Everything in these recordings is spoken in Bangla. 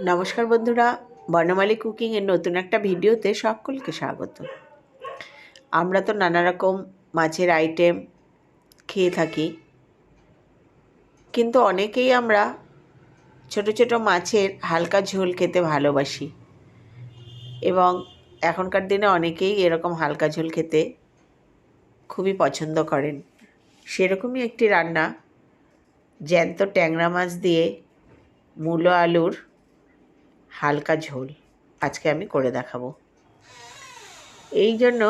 নমস্কার বন্ধুরা, বর্ণমালী কুকিংয়ের নতুন একটা ভিডিওতে সকলকে স্বাগত। আমরা তো নানা রকম মাছের আইটেম খেয়ে থাকি, কিন্তু অনেকেই আমরা ছোট ছোট মাছের হালকা ঝোল খেতে ভালোবাসি এবং এখনকার দিনে অনেকেই এরকম হালকা ঝোল খেতে খুবই পছন্দ করেন। সেরকমই একটি রান্না জ্যান্ত ট্যাংরা মাছ দিয়ে মূলো আলুর হালকা ঝোল আজকে আমি করে দেখাবো। এই জন্য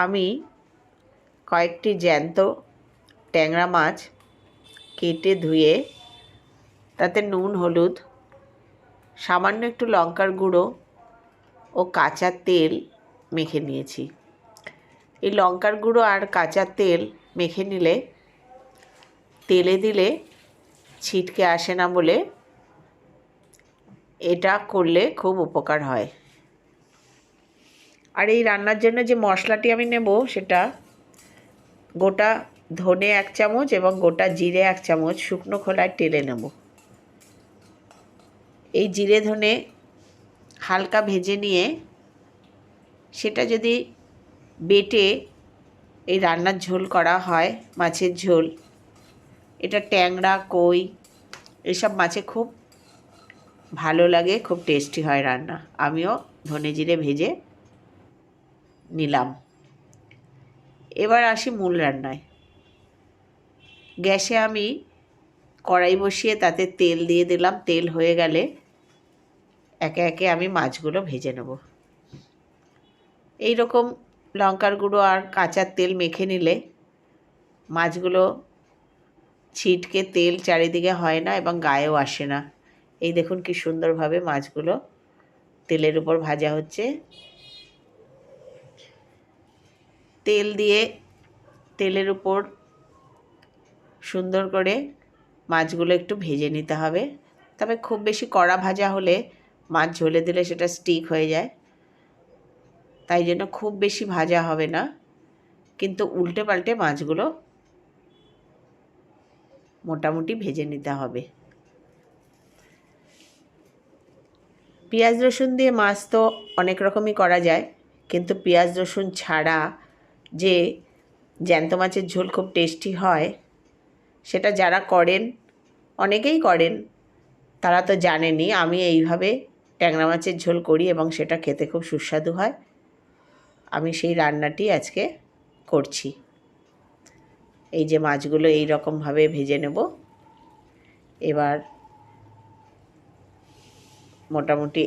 আমি কয়েকটি জ্যান্ত ট্যাংরা মাছ কেটে ধুয়ে তাতে নুন, হলুদ, সামান্য একটু লঙ্কার গুঁড়ো ও কাঁচা তেল মেখে নিয়েছি। এই লঙ্কার গুঁড়ো আর কাঁচা তেল মেখে নিলে তেলে দিলে ছিটকে আসে না বলে এটা করলে খুব উপকার হয়। আর এই রান্নার জন্য যে মশলাটি আমি নেব সেটা গোটা ধনে 1 চামচ এবং গোটা জিরে 1 চামচ শুকনো খোলায় টেলে নেব। এই জিরে ধনে হালকা ভেজে নিয়ে সেটা যদি বেটে এই রান্নার ঝোল করা হয়, মাছের ঝোল, এটা ট্যাংরা, কই এসব মাছে খুব ভালো লাগে, খুব টেস্টি হয় রান্না। আমিও ধনে জিরে ভেজে নিলাম। এবার আসি মূল রান্নায়। গ্যাসে আমি কড়াই বসিয়ে তাতে তেল দিয়ে দিলাম। তেল হয়ে গেলে একে একে আমি মাছগুলো ভেজে নেব। এই রকম লঙ্কার গুঁড়ো আর কাঁচা তেল মেখে নিলে মাছগুলো ছিটকে তেল চারিদিকে হয় না এবং গায়েও আসে না। এই দেখুন কি সুন্দরভাবে মাছগুলো তেলের উপর ভাজা হচ্ছে। তেল দিয়ে তেলের উপর সুন্দর করে মাছগুলো একটু ভেজে নিতে হবে। তবে খুব বেশি কড়া ভাজা হলে মাছ ঝোলে দিলে সেটা স্টিক হয়ে যায়, তাই জন্য খুব বেশি ভাজা হবে না, কিন্তু উল্টে পাল্টে মাছগুলো মোটামুটি ভেজে নিতে হবে। পেঁয়াজ রসুন দিয়ে মাছ তো অনেক রকমই করা যায়, কিন্তু পেঁয়াজ রসুন ছাড়া যে জ্যান্ত মাছের ঝোল খুব টেস্টি হয় সেটা যারা করেন, অনেকেই করেন, তারা তো জানেনই। আমি এইভাবে ট্যাংরা মাছের ঝোল করি এবং সেটা খেতে খুব সুস্বাদু হয়। আমি সেই রান্নাটি আজকে করছি। এই যে মাছগুলো এই রকমভাবে ভেজে নেব। এবার মোটামুটি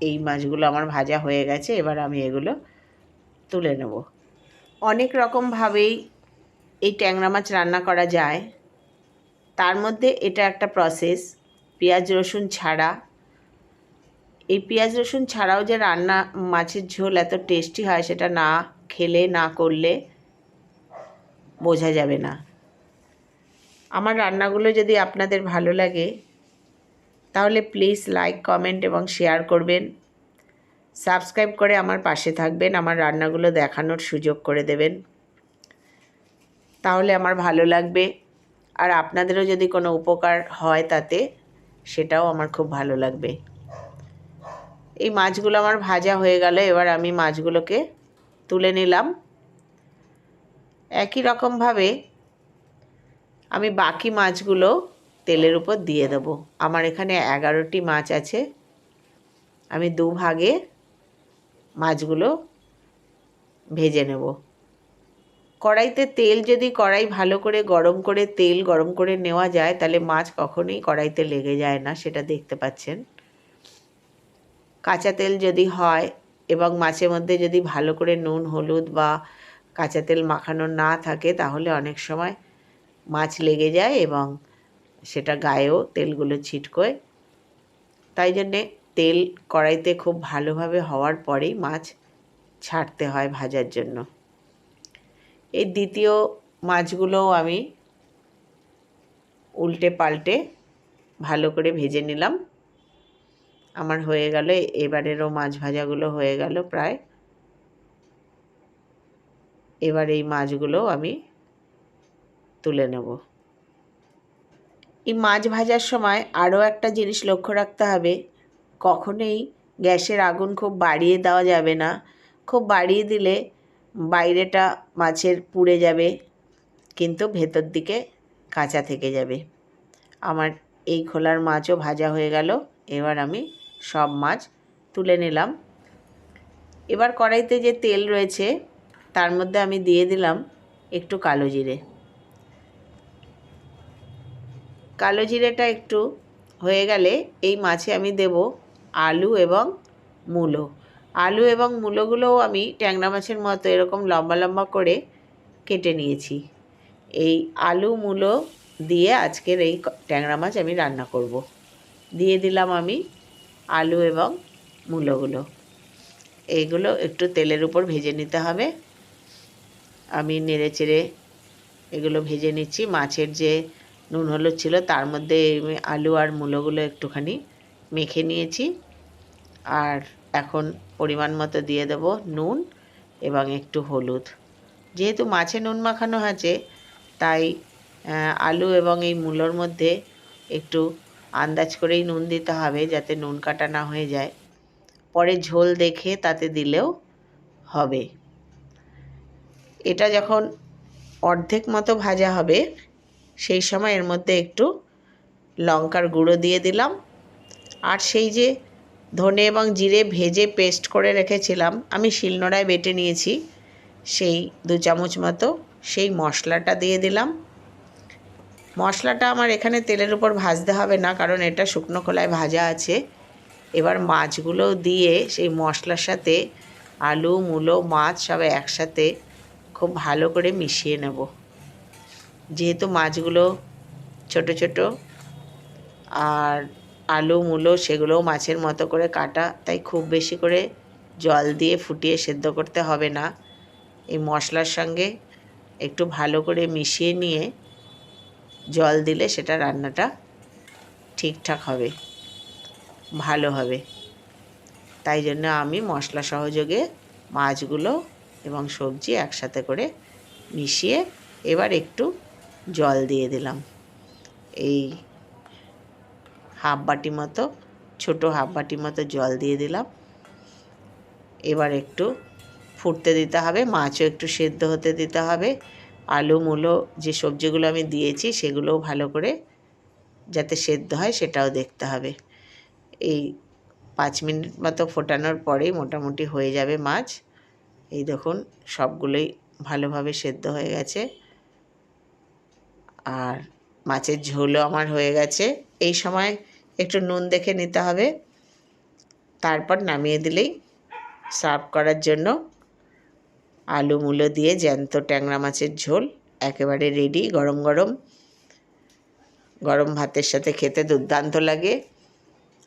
এই মাছগুলো আমার ভাজা হয়ে গেছে। এবার আমি এগুলো তুলে নেব। অনেক রকমভাবেই এই ট্যাংরা মাছ রান্না করা যায়, তার মধ্যে এটা একটা প্রসেস পেঁয়াজ রসুন ছাড়া। এই পেঁয়াজ রসুন ছাড়াও যে রান্না মাছের ঝোল এত টেস্টি হয় সেটা না খেলে, না করলে বোঝা যাবে না। আমার রান্নাগুলো যদি আপনাদের ভালো লাগে তাহলে প্লিজ লাইক, কমেন্ট এবং শেয়ার করবেন। সাবস্ক্রাইব করে আমার পাশে থাকবেন, আমার রান্নাগুলো দেখানোর সুযোগ করে দেবেন, তাহলে আমার ভালো লাগবে। আর আপনাদেরও যদি কোনো উপকার হয় তাতে, সেটাও আমার খুব ভালো লাগবে। এই মাছগুলো আমার ভাজা হয়ে গেল। এবার আমি মাছগুলোকে তুলে নিলাম। একই রকমভাবে আমি বাকি মাছগুলো তেলের উপর দিয়ে দেব। আমার এখানে 11টি মাছ আছে। আমি দুভাগে মাছগুলো ভেজে নেব। কড়াইতে তেল, যদি কড়াই ভালো করে গরম করে তেল গরম করে নেওয়া যায় তাহলে মাছ কখনোই কড়াইতে লেগে যায় না, সেটা দেখতে পাচ্ছেন। কাঁচা তেল যদি হয় এবং মাছের মধ্যে যদি ভালো করে নুন, হলুদ বা কাঁচা তেল মাখানো না থাকে তাহলে অনেক সময় মাছ লেগে যায় এবং সেটা গায়েও তেলগুলো ছিটকোয়। তাই জন্যে তেল কড়াইতে খুব ভালোভাবে হওয়ার পরেই মাছ ছাড়তে হয় ভাজার জন্য। এই দ্বিতীয় মাছগুলোও আমি উল্টে পাল্টে ভালো করে ভেজে নিলাম। আমার হয়ে গেল। এবারেরও মাছ ভাজাগুলো হয়ে গেল প্রায়। এবার এই মাছগুলো আমি তুলে নেব। এই মাছ ভাজার সময় আরও একটা জিনিস লক্ষ্য রাখতে হবে, কখনোই গ্যাসের আগুন খুব বাড়িয়ে দেওয়া যাবে না। খুব বাড়িয়ে দিলে বাইরেটা মাছের পুড়ে যাবে, কিন্তু ভেতর দিকে কাঁচা থেকে যাবে। আমার এই খোলার মাছও ভাজা হয়ে গেল। এবার আমি সব মাছ তুলে নিলাম। এবার কড়াইতে যে তেল রয়েছে তার মধ্যে আমি দিয়ে দিলাম একটু কালো জিরে। কালো জিরেটা একটু হয়ে গেলে এই মাছে আমি দেব আলু এবং মূলো। আলু এবং মূলোগুলোও আমি ট্যাংরা মাছের মতো এরকম লম্বা লম্বা করে কেটে নিয়েছি। এই আলু মূলো দিয়ে আজকের এই ট্যাংরা মাছ আমি রান্না করব। দিয়ে দিলাম আমি আলু এবং মূলোগুলো। এইগুলো একটু তেলের উপর ভেজে নিতে হবে। আমি নেড়ে চেড়ে এগুলো ভেজে নিচ্ছি। মাছের যে নুন হলুদ ছিল তার মধ্যে আমি আলু আর মূলোগুলো একটুখানি মেখে নিয়েছি। আর এখন পরিমাণ মতো দিয়ে দেব নুন এবং একটু হলুদ। যেহেতু মাছে নুন মাখানো আছে তাই আলু এবং এই মূলোর মধ্যে একটু আন্দাজ করেই নুন দিতে হবে, যাতে নুন কাটা না হয়ে যায়। পরে ঝোল দেখে তাতে দিলেও হবে। এটা যখন অর্ধেক মতো ভাজা হবে সেই সময় এর মধ্যে একটু লঙ্কার গুঁড়ো দিয়ে দিলাম। আর সেই যে ধনে এবং জিরে ভেজে পেস্ট করে রেখেছিলাম, আমি শিলনোড়ায় বেটে নিয়েছি, সেই 2 চামচ মতো সেই মশলাটা দিয়ে দিলাম। মশলাটা আমার এখানে তেলের উপর ভাজতে হবে না, কারণ এটা শুকনো খোলায় ভাজা আছে। এবার মাছগুলো দিয়ে সেই মশলার সাথে আলু মূলো মাছ সব একসাথে খুব ভালো করে মিশিয়ে নেব। যেহেতু মাছগুলো ছোট ছোট আর আলু মূলো সেগুলোও মাছের মতো করে কাটা, তাই খুব বেশি করে জল দিয়ে ফুটিয়ে সেদ্ধ করতে হবে না। এই মশলার সঙ্গে একটু ভালো করে মিশিয়ে নিয়ে জল দিলে সেটা রান্নাটা ঠিকঠাক হবে, ভালো হবে। তাই জন্য আমি মশলা সহযোগে মাছগুলো এবং সবজি একসাথে করে মিশিয়ে এবার একটু জল দিয়ে দিলাম। এই হাফ বাটি মতো, ছোটো হাফ বাটি মতো জল দিয়ে দিলাম। এবার একটু ফুটতে দিতে হবে, মাছও একটু সেদ্ধ হতে দিতে হবে। আলু মূলো যে সবজিগুলো আমি দিয়েছি সেগুলোও ভালো করে যাতে সেদ্ধ হয় সেটাও দেখতে হবে। এই 5 মিনিট মতো ফোটানোর পরেই মোটামুটি হয়ে যাবে মাছ। এই দেখুন সবগুলোই ভালোভাবে সেদ্ধ হয়ে গেছে আর মাছের ঝোলও আমার হয়ে গেছে। এই সময় একটু নুন দেখে নিতে হবে, তারপর নামিয়ে দিলেই সার্ভ করার জন্য আলু মূলো দিয়ে জ্যান্ত ট্যাংরা মাছের ঝোল একেবারে রেডি। গরম গরম গরম ভাতের সাথে খেতে দুর্দান্ত লাগে।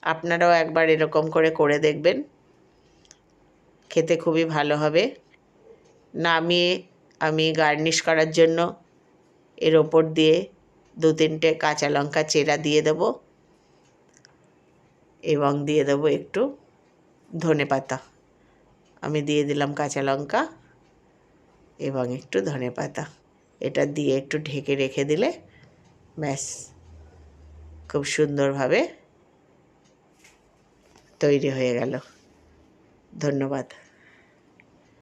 আপনারাও একবার এরকম করে দেখবেন, খেতে খুবই ভালো হবে। নামিয়ে আমি গার্নিশ করার জন্য এর ওপর দিয়ে 2-3টে কাঁচা লঙ্কা চেরা দিয়ে দেব এবং দিয়ে দেব একটু ধনেপাতা। আমি দিয়ে দিলাম কাঁচা লঙ্কা এবং একটু ধনেপাতা। এটা দিয়ে একটু ঢেকে রেখে দিলে ব্যাস খুব সুন্দরভাবে তৈরি হয়ে গেল। ধন্যবাদ।